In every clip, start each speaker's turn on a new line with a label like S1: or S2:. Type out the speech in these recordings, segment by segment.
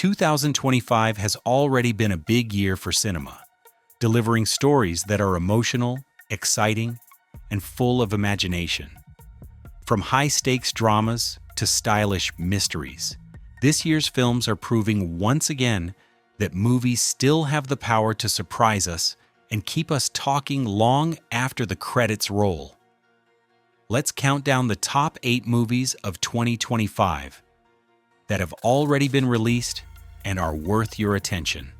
S1: 2025 has already been a big year for cinema, delivering stories that are emotional, exciting, and full of imagination. From high-stakes dramas to stylish mysteries, this year's films are proving once again that movies still have the power to surprise us and keep us talking long after the credits roll. Let's count down the top 8 movies of 2025 that have already been released and are worth your attention.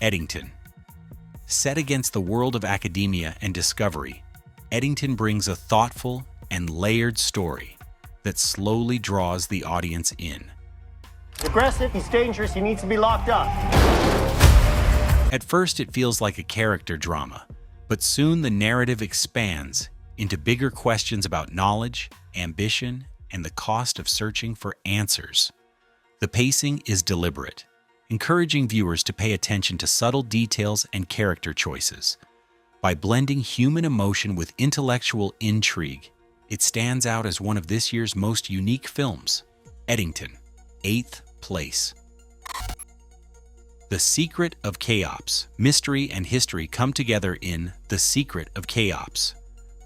S1: Eddington. Set against the world of academia and discovery, Eddington brings a thoughtful and layered story that slowly draws the audience in.
S2: Aggressive, he's dangerous, he needs to be locked up.
S1: At first, it feels like a character drama, but soon the narrative expands into bigger questions about knowledge, ambition, and the cost of searching for answers. The pacing is deliberate, encouraging viewers to pay attention to subtle details and character choices. By blending human emotion with intellectual intrigue, it stands out as one of this year's most unique films. Eddington, 8th place. The Secret of Khéops. Mystery and history come together in The Secret of Khéops.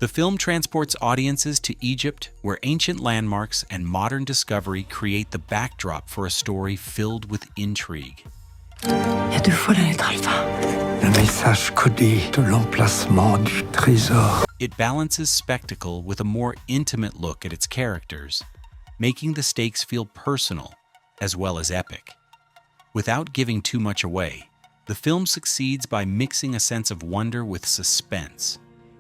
S1: The film transports audiences to Egypt, where ancient landmarks and modern discovery create the backdrop for a story filled with intrigue.
S3: Il y a 2 fois la lettre alpha. Le message codé de l'emplacement du trésor.
S1: It balances spectacle with a more intimate look at its characters, making the stakes feel personal as well as epic. Without giving too much away, the film succeeds by mixing a sense of wonder with suspense,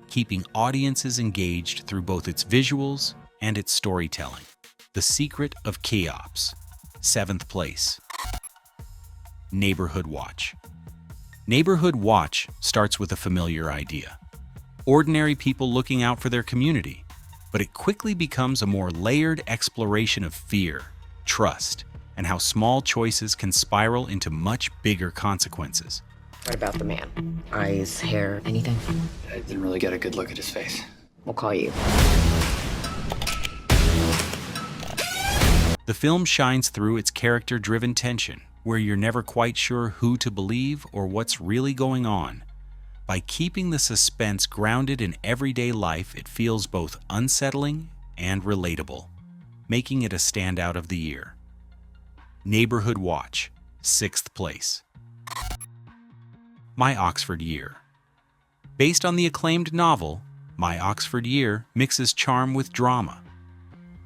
S1: keeping audiences engaged through both its visuals and its storytelling. The Secret of Khéops, 7th place. Neighborhood Watch. Neighborhood Watch starts with a familiar idea. Ordinary people looking out for their community, but it quickly becomes a more layered exploration of fear, trust, and how small choices can spiral into much bigger consequences.
S4: What about the man? Eyes, hair, anything?
S5: I didn't really get a good look at his face.
S4: We'll call you.
S1: The film shines through its character-driven tension, where you're never quite sure who to believe or what's really going on. By keeping the suspense grounded in everyday life, it feels both unsettling and relatable, making it a standout of the year. Neighborhood Watch, 6th place. My Oxford Year. Based on the acclaimed novel, My Oxford Year mixes charm with drama.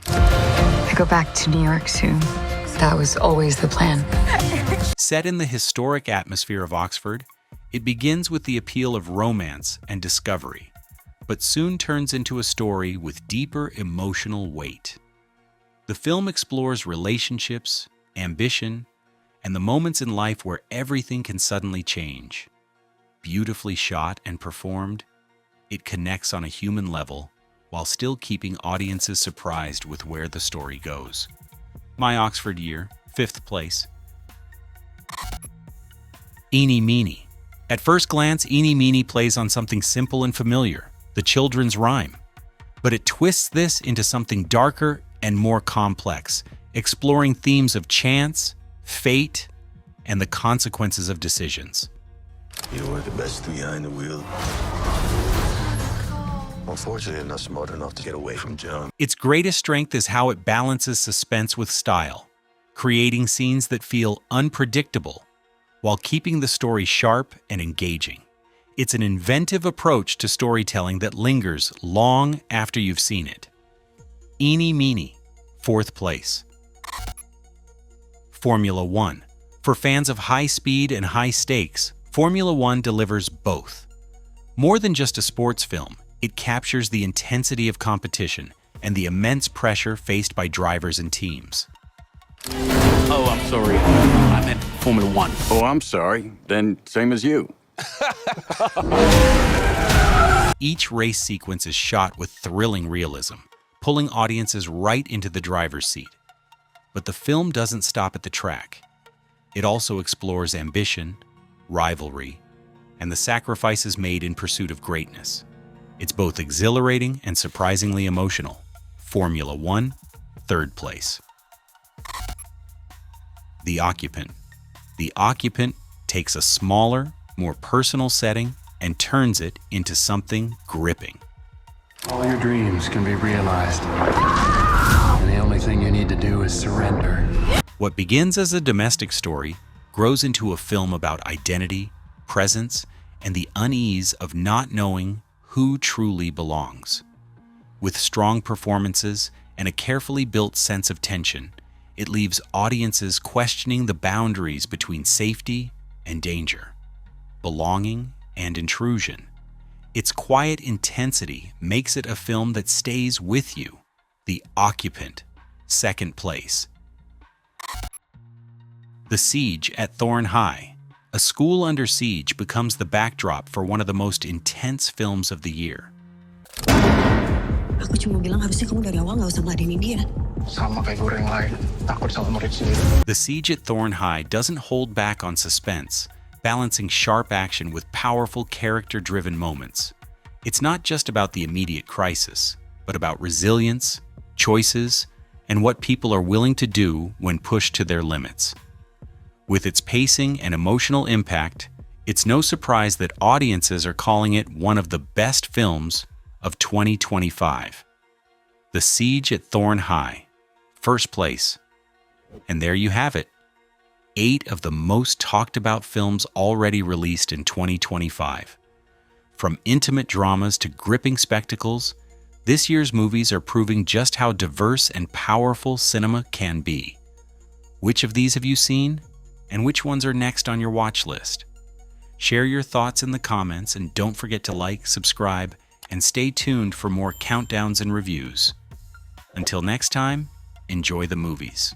S6: I go back to New York soon. That was always the plan.
S1: Set in the historic atmosphere of Oxford, it begins with the appeal of romance and discovery, but soon turns into a story with deeper emotional weight. The film explores relationships, ambition, and the moments in life where everything can suddenly change. Beautifully shot and performed, it connects on a human level while still keeping audiences surprised with where the story goes. My Oxford Year, 5th place. Eenie Meanie. At first glance, Eenie Meanie plays on something simple and familiar, the children's rhyme. But it twists this into something darker and more complex, exploring themes of chance, fate, and the consequences of decisions.
S7: You were the best behind the wheel. Unfortunately, I'm not smart enough to get away from John.
S1: Its greatest strength is how it balances suspense with style, creating scenes that feel unpredictable while keeping the story sharp and engaging. It's an inventive approach to storytelling that lingers long after you've seen it. Eenie Meanie, 4th place. Formula One. For fans of high speed and high stakes, Formula One delivers both. More than just a sports film, it captures the intensity of competition and the immense pressure faced by drivers and teams.
S8: Oh, I'm sorry. I meant Formula One.
S9: Oh, I'm sorry. Then same as you.
S1: Each race sequence is shot with thrilling realism, pulling audiences right into the driver's seat. But the film doesn't stop at the track. It also explores ambition, rivalry, and the sacrifices made in pursuit of greatness. It's both exhilarating and surprisingly emotional. Formula One, 3rd place. The Occupant. The Occupant takes a smaller, more personal setting and turns it into something gripping.
S3: All your dreams can be realized. And the only thing you need to do is surrender.
S1: What begins as a domestic story grows into a film about identity, presence, and the unease of not knowing who truly belongs. With strong performances and a carefully built sense of tension, it leaves audiences questioning the boundaries between safety and danger, belonging and intrusion. Its quiet intensity makes it a film that stays with you. The Occupant, second place. The Siege at Thorn High. A school under siege becomes the backdrop for one of the most intense films of the year.
S10: Aku cuma bilang harusnya kamu dari awal nggak usah ngeladenin dia.
S3: Sama kayak guru yang lain, takut sama murid sendiri.
S1: The Siege at Thorn High doesn't hold back on suspense, balancing sharp action with powerful character-driven moments. It's not just about the immediate crisis, but about resilience, choices, and what people are willing to do when pushed to their limits. With its pacing and emotional impact, it's no surprise that audiences are calling it one of the best films of 2025. The Siege at Thorn High, first place. And there you have it. 8 of the most talked about films already released in 2025. From intimate dramas to gripping spectacles, this year's movies are proving just how diverse and powerful cinema can be. Which of these have you seen? And which ones are next on your watch list? Share your thoughts in the comments and don't forget to like, subscribe, and stay tuned for more countdowns and reviews. Until next time, enjoy the movies.